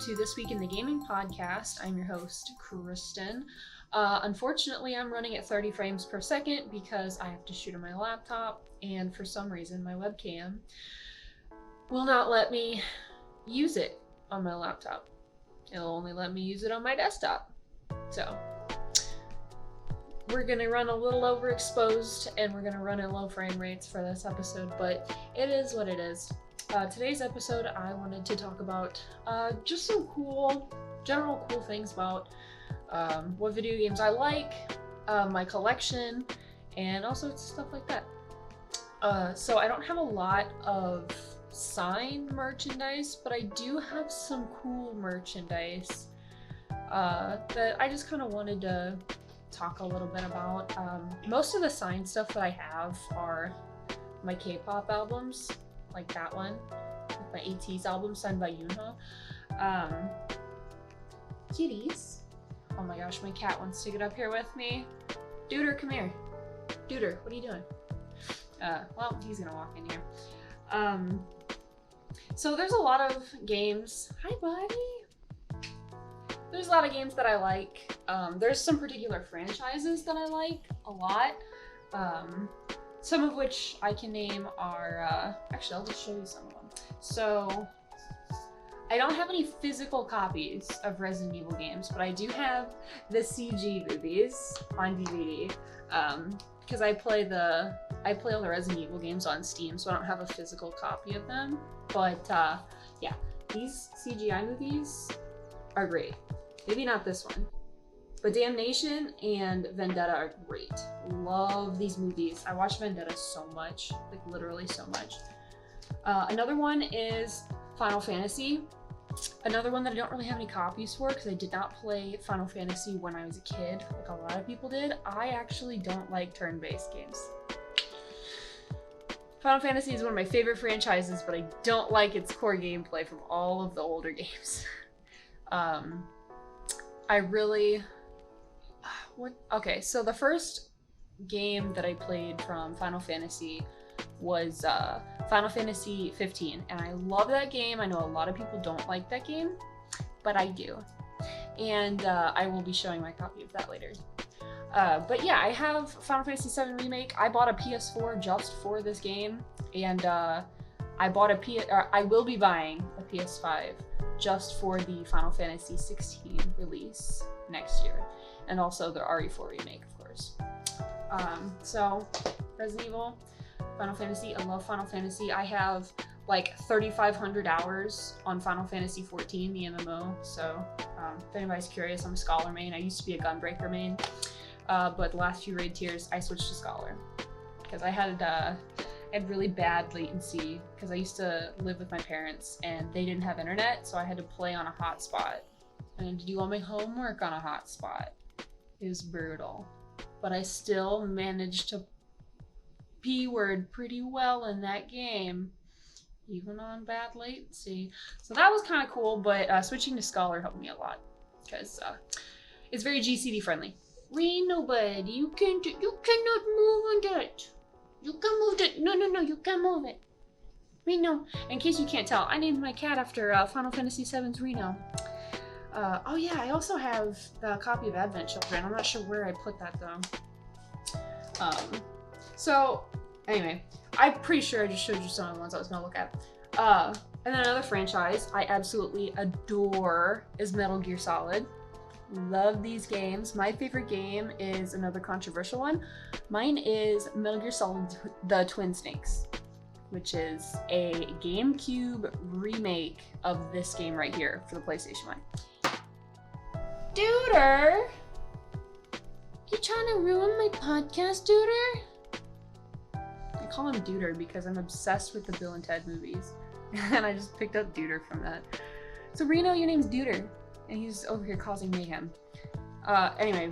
to This Week in the Gaming podcast. I'm your host, Kristen. Unfortunately, I'm running at 30 frames per second because I have to shoot on my laptop, and for some reason, my webcam will not let me use it on my laptop. It'll only let me use it on my desktop. So, we're gonna run a little overexposed, and we're gonna run at low frame rates for this episode, but it is what it is. Today's episode, I wanted to talk about just some general cool things about what video games I like, my collection, and also stuff like that. So I don't have a lot of signed merchandise, but I do have some cool merchandise that I just kind of wanted to talk a little bit about. Most of the signed stuff that I have are my K-pop albums, like that one, my ATEEZ album signed by Yoonho. Kitties. Oh my gosh, my cat wants to get up here with me. Duder, come here. Duder, what are you doing? Well, he's gonna walk in here. So there's a lot of games. Hi, buddy. There's a lot of games that I like. There's some particular franchises that I like a lot. Some of which I can name are, actually I'll just show you some of them. So, I don't have any physical copies of Resident Evil games, but I do have the CG movies on DVD, because I play all the Resident Evil games on Steam, so I don't have a physical copy of them. But yeah, these CGI movies are great. Maybe not this one, but Damnation and Vendetta are great. Love these movies. I watch Vendetta so much, like literally so much. Another one is Final Fantasy. Another one that I don't really have any copies for because I did not play Final Fantasy when I was a kid, like a lot of people did. I actually don't like turn-based games. Final Fantasy is one of my favorite franchises, but I don't like its core gameplay from all of the older games. Okay, so the first game that I played from Final Fantasy was Final Fantasy 15, and I love that game. I know a lot of people don't like that game, but I do. And I will be showing my copy of that later. But yeah, I have Final Fantasy 7 Remake. I bought a PS4 just for this game, and I will be buying a PS5 just for the Final Fantasy 16 release next year, and also the RE4 remake, of course. So Resident Evil, Final Fantasy, I love Final Fantasy. I have like 3,500 hours on Final Fantasy 14, the MMO, so if anybody's curious, I'm a Scholar main. I used to be a Gunbreaker main, but the last few raid tiers, I switched to Scholar, because I had really bad latency, because I used to live with my parents, and they didn't have internet, so I had to play on a hotspot, and to do all my homework on a hotspot. It was brutal, but I still managed to P-word pretty well in that game, even on bad latency. So that was kind of cool, but switching to Scholar helped me a lot, because it's very GCD friendly. Reno, buddy, you cannot move on that. You can move it. No, you can't move it. Reno. In case you can't tell, I named my cat after Final Fantasy VII's Reno. Oh yeah, I also have the copy of Advent Children. I'm not sure where I put that though. So anyway, I'm pretty sure I just showed you some of the ones I was gonna look at. And then another franchise I absolutely adore is Metal Gear Solid. Love these games. My favorite game is another controversial one. Mine is Metal Gear Solid The Twin Snakes, which is a GameCube remake of this game right here for the PlayStation 1. Duder! You trying to ruin my podcast, Duder? I call him Duder because I'm obsessed with the Bill and Ted movies. And I just picked up Duder from that. So Reno, your name's Duder. And he's over here causing mayhem. Anyway.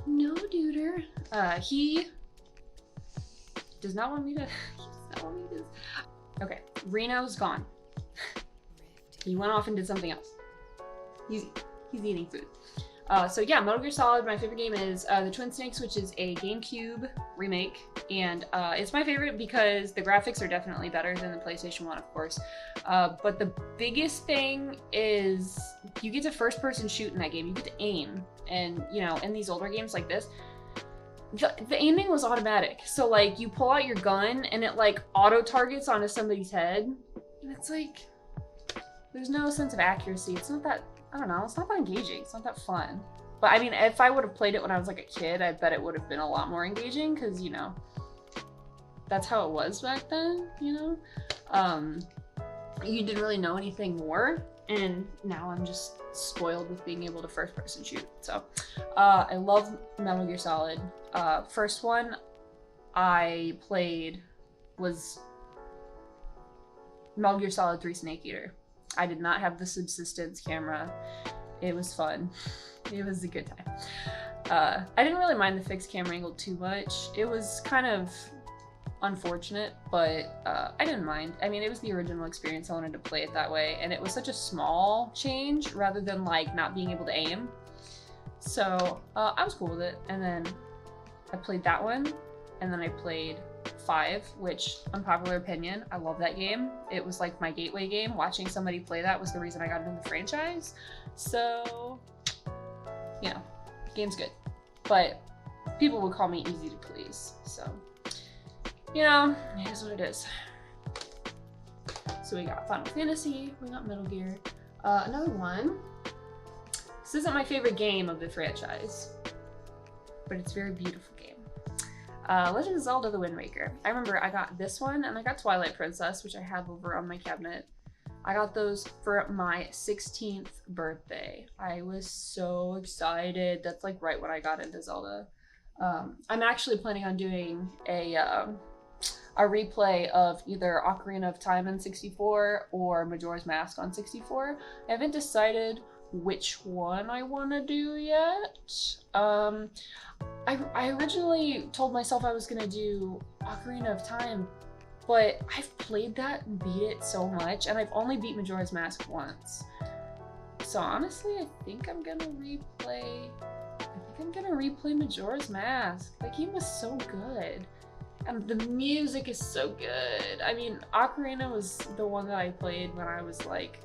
No, Duder. He does not want me to... Okay, Reno's gone. He went off and did something else. He's eating food. So yeah, Metal Gear Solid, my favorite game is The Twin Snakes, which is a GameCube remake, and it's my favorite because the graphics are definitely better than the PlayStation 1, of course. But the biggest thing is you get to first person shoot in that game. You get to aim, and you know, in these older games like this, the aiming was automatic. So like you pull out your gun and it like auto targets onto somebody's head, and it's like there's no sense of accuracy. It's not that, I don't know, it's not that engaging. It's not that fun. But I mean, if I would have played it when I was like a kid, I bet it would have been a lot more engaging, because, you know, that's how it was back then, you know? You didn't really know anything more, and now I'm just spoiled with being able to first person shoot. So I love Metal Gear Solid. First one I played was Metal Gear Solid 3 Snake Eater. I did not have the subsistence camera. It was fun. It was a good time. I didn't really mind the fixed camera angle too much. It was kind of unfortunate, but I didn't mind. I mean, it was the original experience. I wanted to play it that way, and it was such a small change rather than like not being able to aim. So I was cool with it. And then I played that one, and then I played 5, which, unpopular opinion, I love that game. It was like my gateway game. Watching somebody play that was the reason I got into the franchise. So, you know, game's good. But people would call me easy to please. So, you know, it is what it is. So we got Final Fantasy, we got Metal Gear. Another one. This isn't my favorite game of the franchise, but it's a very beautiful game. Legend of Zelda: The Wind Waker. I remember I got this one, and I got Twilight Princess, which I have over on my cabinet. I got those for my 16th birthday. I was so excited. That's like right when I got into Zelda. I'm actually planning on doing a replay of either Ocarina of Time on 64 or Majora's Mask on 64. I haven't decided which one I want to do yet. I originally told myself I was gonna do Ocarina of Time, but I've played that and beat it so much, and I've only beat Majora's Mask once. So honestly, I think I'm gonna replay Majora's Mask. That game was so good. And the music is so good. I mean, Ocarina was the one that I played when I was like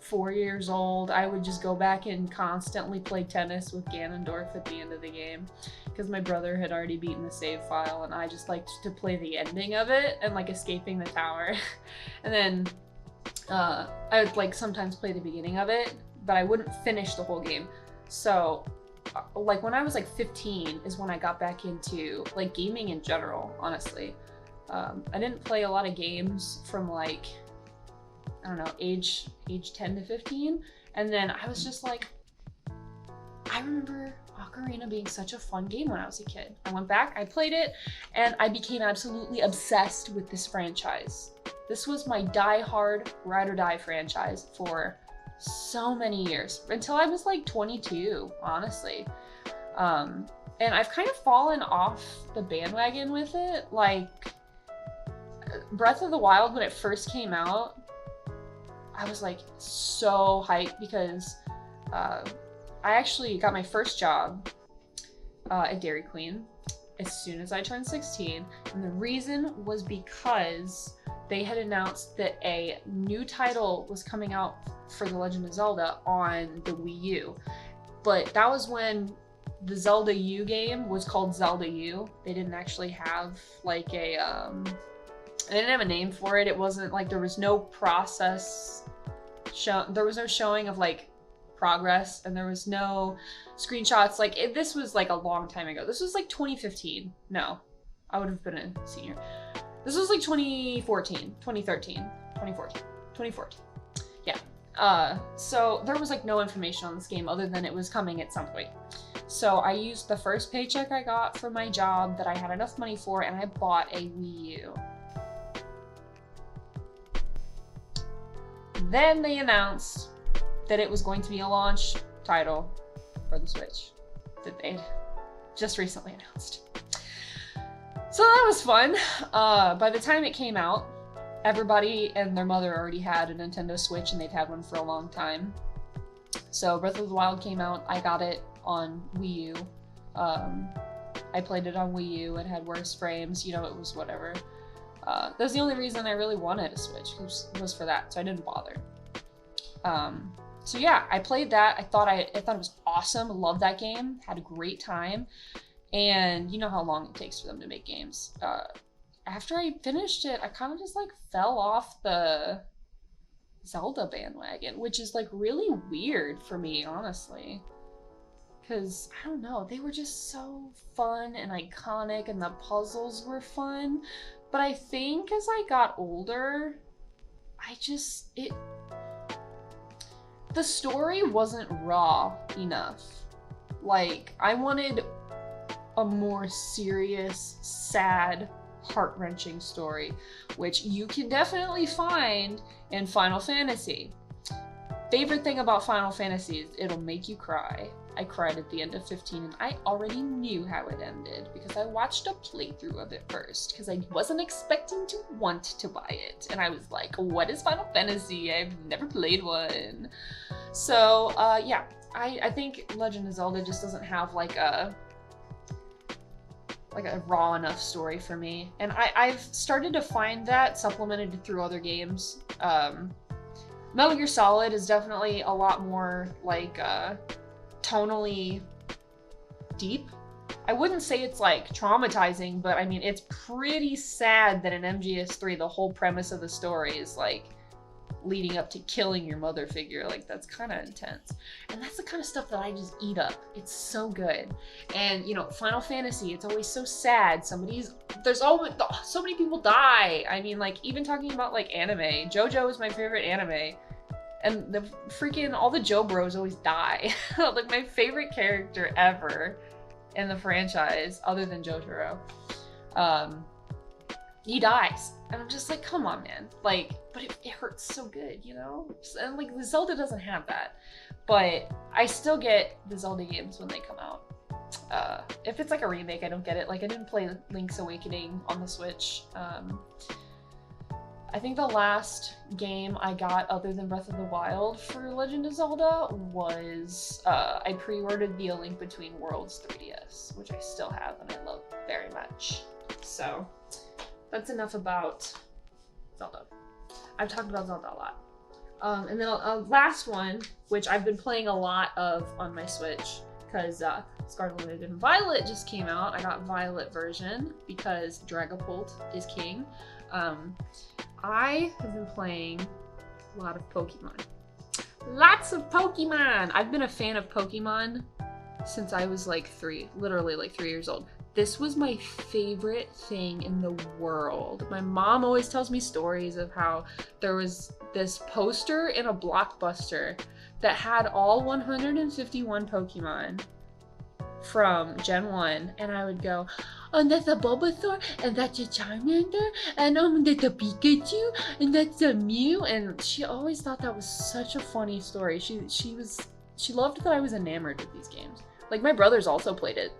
4 years old. I would just go back and constantly play tennis with Ganondorf at the end of the game, because my brother had already beaten the save file, and I just liked to play the ending of it and like escaping the tower. And then I would like sometimes play the beginning of it, but I wouldn't finish the whole game. So like when I was like 15 is when I got back into like gaming in general, honestly. I didn't play a lot of games from like, I don't know, age 10 to 15. And then I was just like, I remember Ocarina being such a fun game when I was a kid. I went back, I played it, and I became absolutely obsessed with this franchise. This was my die-hard, ride or die franchise for so many years, until I was like 22, honestly. And I've kind of fallen off the bandwagon with it. Like, Breath of the Wild, when it first came out, I was like so hyped because I actually got my first job at Dairy Queen as soon as I turned 16. And the reason was because they had announced that a new title was coming out for The Legend of Zelda on the Wii U. But that was when the Zelda U game was called Zelda U. They didn't actually have like a, they didn't have a name for it. It wasn't like, there was no process there was no showing of like progress, and there was no screenshots. Like this was like a long time ago. This was like 2015. No, I would have been a senior. This was like 2014, 2013, 2014, 2014. Yeah. So there was like no information on this game other than it was coming at some point. So I used the first paycheck I got for my job that I had enough money for, and I bought a Wii U. Then they announced that it was going to be a launch title for the Switch that they'd just recently announced. So that was fun. By the time it came out, everybody and their mother already had a Nintendo Switch, and they've had one for a long time. So Breath of the Wild came out, I got it on Wii U. I I played it on Wii U. It had worse frames. You know, it was whatever. That's the only reason I really wanted a Switch was for that, so I didn't bother. So yeah, I played that. I thought it was awesome. Loved that game. Had a great time. And you know how long it takes for them to make games. After I finished it, I kind of just like fell off the Zelda bandwagon, which is like really weird for me, honestly. Because, I don't know, they were just so fun and iconic and the puzzles were fun. But I think as I got older, the story wasn't raw enough. Like, I wanted a more serious, sad, heart-wrenching story, which you can definitely find in Final Fantasy. Favorite thing about Final Fantasy is it'll make you cry. I cried at the end of 15 and I already knew how it ended because I watched a playthrough of it first because I wasn't expecting to want to buy it. And I was like, what is Final Fantasy? I've never played one. So yeah, I think Legend of Zelda just doesn't have like a raw enough story for me. And I've started to find that supplemented through other games. Metal Gear Solid is definitely a lot more like tonally deep. I wouldn't say it's like traumatizing, but I mean, it's pretty sad that in MGS3, the whole premise of the story is like leading up to killing your mother figure. Like, that's kind of intense. And that's the kind of stuff that I just eat up. It's so good. And, you know, Final Fantasy, it's always so sad. There's always, so many people die. I mean, like, even talking about, like, anime. JoJo is my favorite anime. And the freaking, all the Jo Bros always die. Like, my favorite character ever in the franchise, other than Jotaro, he dies. And I'm just like, come on, man. Like, but it hurts so good, you know? And like, the Zelda doesn't have that. But I still get the Zelda games when they come out. If it's like a remake, I don't get it. Like, I didn't play Link's Awakening on the Switch. I think the last game I got other than Breath of the Wild for Legend of Zelda was, I pre-ordered the A Link Between Worlds 3DS, which I still have and I love very much. So, that's enough about Zelda. I've talked about Zelda a lot. And then a last one, which I've been playing a lot of on my Switch, because Scarlet and Violet just came out. I got Violet version because Dragapult is king. I have been playing a lot of Pokemon. Lots of Pokemon! I've been a fan of Pokemon since I was like literally like 3 years old. This was my favorite thing in the world. My mom always tells me stories of how there was this poster in a Blockbuster that had all 151 Pokemon from Gen 1, and I would go, oh, that's a Bulbasaur, and that's a Charmander, and that's a Pikachu, and that's a Mew, and she always thought that was such a funny story. She loved that I was enamored with these games. Like, my brothers also played it.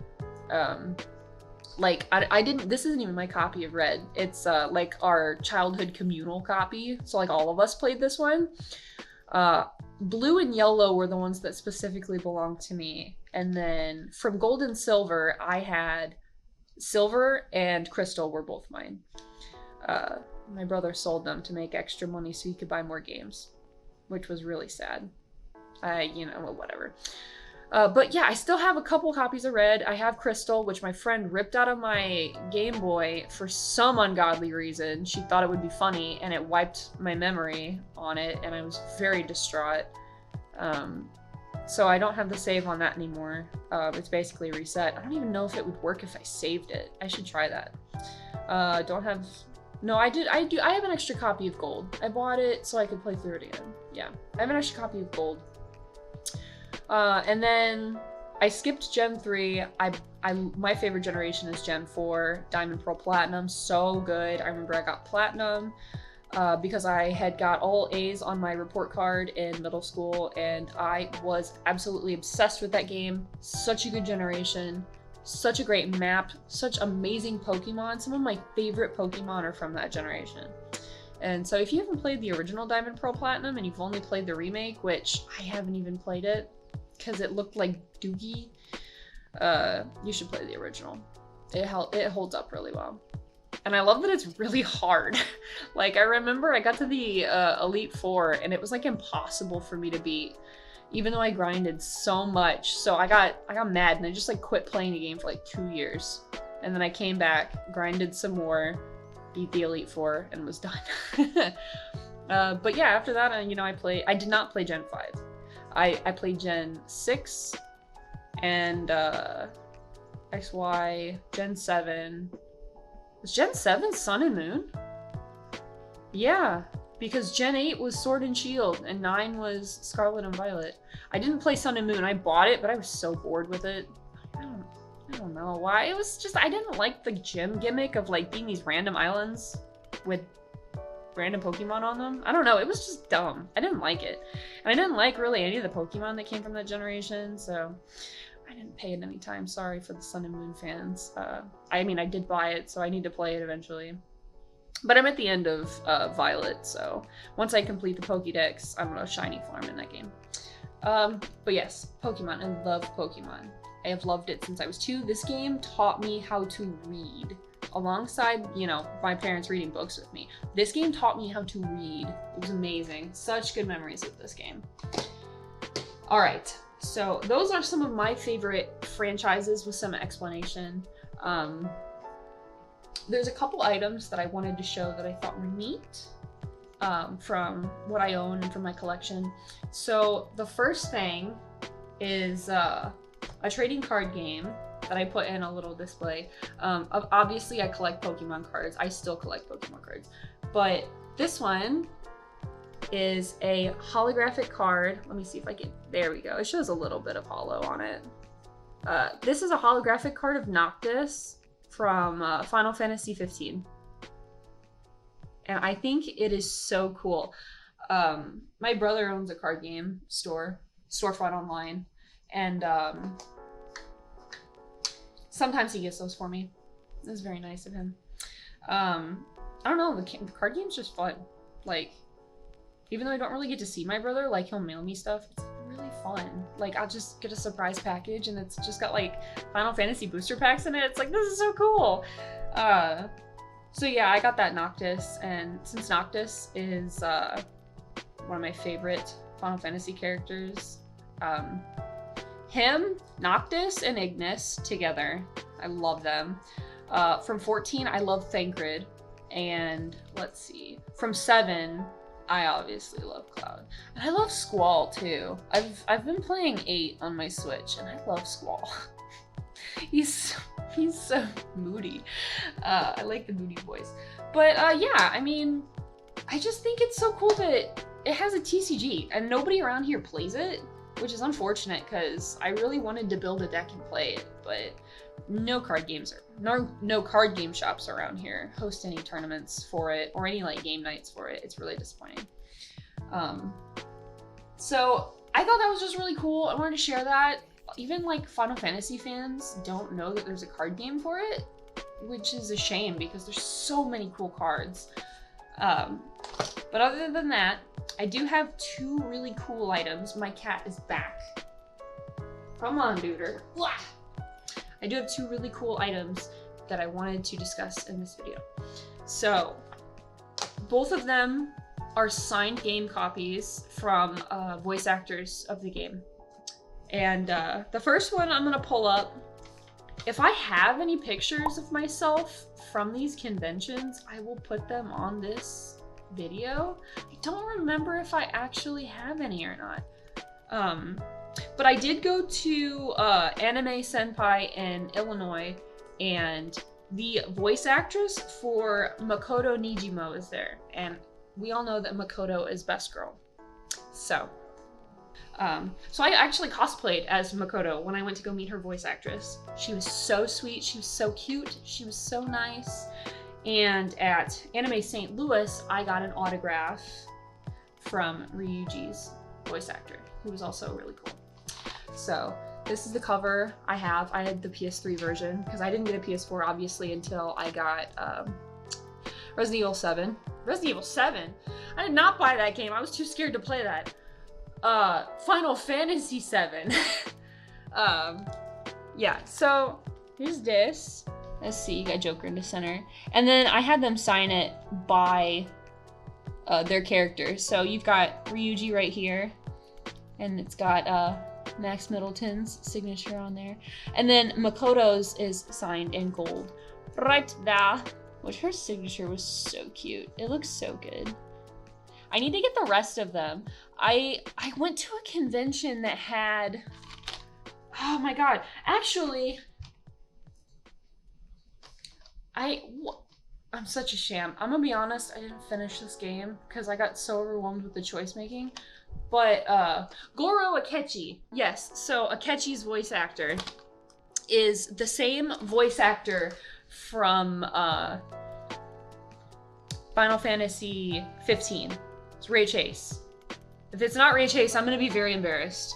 Like, I didn't, this isn't even my copy of Red. It's like our childhood communal copy, so like all of us played this one. Blue and Yellow were the ones that specifically belonged to me. And then from Gold and Silver, I had Silver and Crystal were both mine. My brother sold them to make extra money so he could buy more games, which was really sad. You know, whatever. But yeah, I still have a couple copies of Red. I have Crystal, which my friend ripped out of my Game Boy for some ungodly reason. She thought it would be funny, and it wiped my memory on it, and I was very distraught. So I don't have the save on that anymore. It's basically reset. I don't even know if it would work if I saved it. I should try that. No, I have an extra copy of Gold. I bought it so I could play through it again. Yeah, I have an extra copy of Gold. And then I skipped Gen 3. My favorite generation is Gen 4, Diamond, Pearl, Platinum. So good. I remember I got Platinum because I had got all A's on my report card in middle school, and I was absolutely obsessed with that game. Such a good generation. Such a great map. Such amazing Pokemon. Some of my favorite Pokemon are from that generation. And so if you haven't played the original Diamond, Pearl, Platinum, and you've only played the remake, which I haven't even played it, because it looked like Doogie, you should play the original. It holds up really well. And I love that it's really hard. Like, I remember I got to the Elite Four, and it was like impossible for me to beat, even though I grinded so much. So I got mad, and I just like quit playing the game for like 2 years. And then I came back, grinded some more, beat the Elite Four, and was done. But yeah, after that, you know, I did not play Gen 5. I played Gen 6 and XY, Gen 7. Was Gen 7 Sun and Moon? Yeah, because Gen 8 was Sword and Shield, and 9 was Scarlet and Violet. I didn't play Sun and Moon. I bought it, but I was so bored with it. I don't know why. It was just, I didn't like the gym gimmick of like being these random islands with random Pokemon on them. I don't know. It was just dumb. I didn't like it. And I didn't like really any of the Pokemon that came from that generation, so I didn't pay it any time. Sorry for the Sun and Moon fans. I mean, I did buy it, so I need to play it eventually. But I'm at the end of Violet, so once I complete the Pokédex, I'm gonna Shiny Farm in that game. But yes, Pokemon. I love Pokemon. I have loved it since I was 2. This game taught me how to read. Alongside, you know, my parents reading books with me. This game taught me how to read. It was amazing. Such good memories of this game. All right, so those are some of my favorite franchises with some explanation. There's a couple items that I wanted to show that I thought were neat from what I own and from my collection. So the first thing is a trading card game that I put in a little display. Obviously, I collect Pokemon cards. I still collect Pokemon cards. But this one is a holographic card. Let me see if I can, there we go. It shows a little bit of holo on it. This is a holographic card of Noctis from Final Fantasy 15. And I think it is so cool. My brother owns a card game storefront online. And sometimes he gets those for me. It's very nice of him. I don't know, the card game's just fun. Like, even though I don't really get to see my brother, like, he'll mail me stuff. It's really fun. Like, I'll just get a surprise package, and it's just got, like, Final Fantasy booster packs in it. It's like, this is so cool. So yeah, I got that Noctis, and since Noctis is one of my favorite Final Fantasy characters, him, Noctis, and Ignis together, I love them. From 14, I love Thancred, and let's see, from 7, I obviously love Cloud, and I love Squall too. I've been playing 8 on my Switch, and I love Squall. he's so moody. I like the moody voice, but yeah, I mean, I just think it's so cool that it has a TCG, and nobody around here plays it, which is unfortunate because I really wanted to build a deck and play it, but no card game shops around here host any tournaments for it or any like game nights for it. It's really disappointing. So I thought that was just really cool. I wanted to share that. Even like Final Fantasy fans don't know that there's a card game for it, which is a shame because there's so many cool cards. But other than that, I do have 2 really cool items. My cat is back. Come on, duder. I do have 2 really cool items that I wanted to discuss in this video. So, both of them are signed game copies from voice actors of the game. And the first one I'm gonna pull up. If I have any pictures of myself from these conventions, I will put them on this video. I don't remember if I actually have any or not. But I did go to Anime Senpai in Illinois, and the voice actress for Makoto Nijimo is there, and we all know that Makoto is best girl. So I actually cosplayed as Makoto when I went to go meet her voice actress. She was so sweet, she was so cute, she was so nice. And at Anime St. Louis, I got an autograph from Ryuji's voice actor, who was also really cool. So this is the cover I have. I had the PS3 version because I didn't get a PS4 obviously until I got Resident Evil 7. Resident Evil 7? I did not buy that game. I was too scared to play that. Final Fantasy 7. Yeah, so here's this. Let's see, you got Joker into center. And then I had them sign it by their characters. So you've got Ryuji right here, and it's got Max Middleton's signature on there. And then Makoto's is signed in gold right there, which her signature was so cute. It looks so good. I need to get the rest of them. I went to a convention that had, oh my god, actually, I'm such a sham. I'm gonna be honest, I didn't finish this game because I got so overwhelmed with the choice making. But Goro Akechi, yes, so Akechi's voice actor is the same voice actor from Final Fantasy 15. It's Ray Chase. If it's not Ray Chase, I'm gonna be very embarrassed.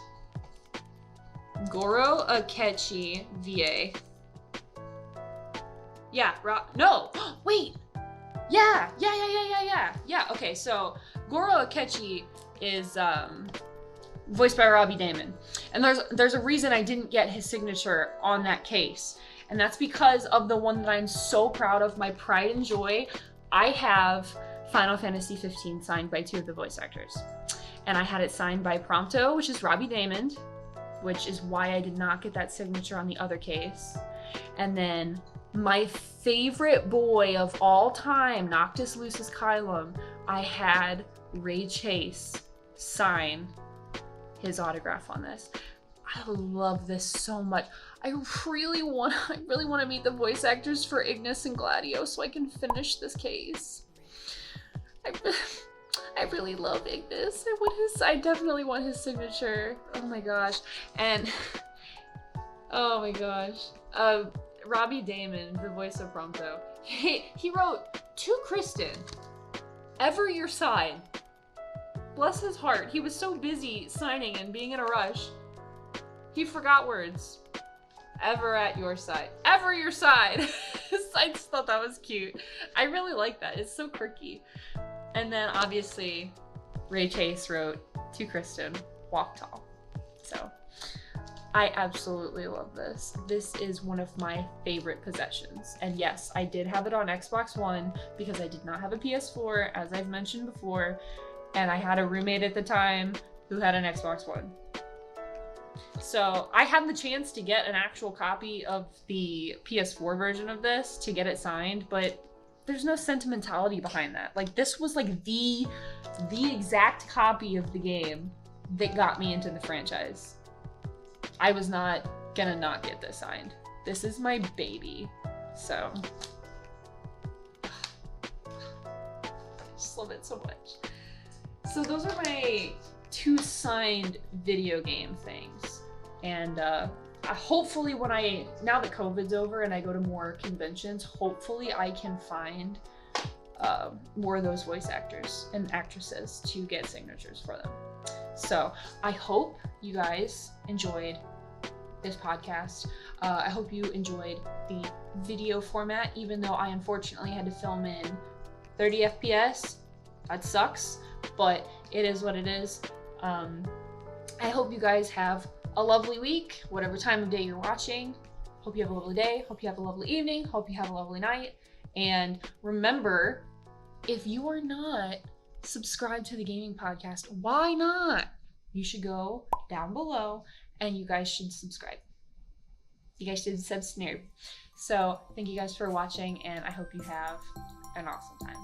Goro Akechi VA. Yeah, no, wait. Yeah, okay, so Goro Akechi is voiced by Robbie Daymond. And there's a reason I didn't get his signature on that case. And that's because of the one that I'm so proud of, my pride and joy. I have Final Fantasy 15 signed by 2 of the voice actors. And I had it signed by Prompto, which is Robbie Daymond, which is why I did not get that signature on the other case. And then my favorite boy of all time, Noctis Lucis Kylum, I had Ray Chase sign his autograph on this. I love this so much. I really want to meet the voice actors for Ignis and Gladio so I can finish this case. I really love Ignis. I definitely want his signature. Oh my gosh. And oh my gosh. Robbie Daymond, the voice of Prompto, he wrote to Kristen, ever your side. Bless his heart. He was so busy signing and being in a rush. He forgot words. Ever at your side. Ever your side. I just thought that was cute. I really like that. It's so quirky. And then obviously Ray Chase wrote to Kristen, walk tall. So I absolutely love this. This is one of my favorite possessions. And yes, I did have it on Xbox One because I did not have a PS4, as I've mentioned before. And I had a roommate at the time who had an Xbox One. So I had the chance to get an actual copy of the PS4 version of this to get it signed, but there's no sentimentality behind that. Like, this was like the exact copy of the game that got me into the franchise. I was not gonna not get this signed. This is my baby. So I just love it so much. So those are my 2 signed video game things. And hopefully now that COVID's over and I go to more conventions, hopefully I can find more of those voice actors and actresses to get signatures for them. So I hope you guys enjoyed this podcast. I hope you enjoyed the video format, even though I unfortunately had to film in 30 FPS. That sucks, but it is what it is. I hope you guys have a lovely week, whatever time of day you're watching. Hope you have a lovely day. Hope you have a lovely evening. Hope you have a lovely night. And remember, if you are not subscribed to the gaming podcast, why not? You should go down below and you guys should subscribe. You guys should subscribe. So thank you guys for watching, and I hope you have an awesome time.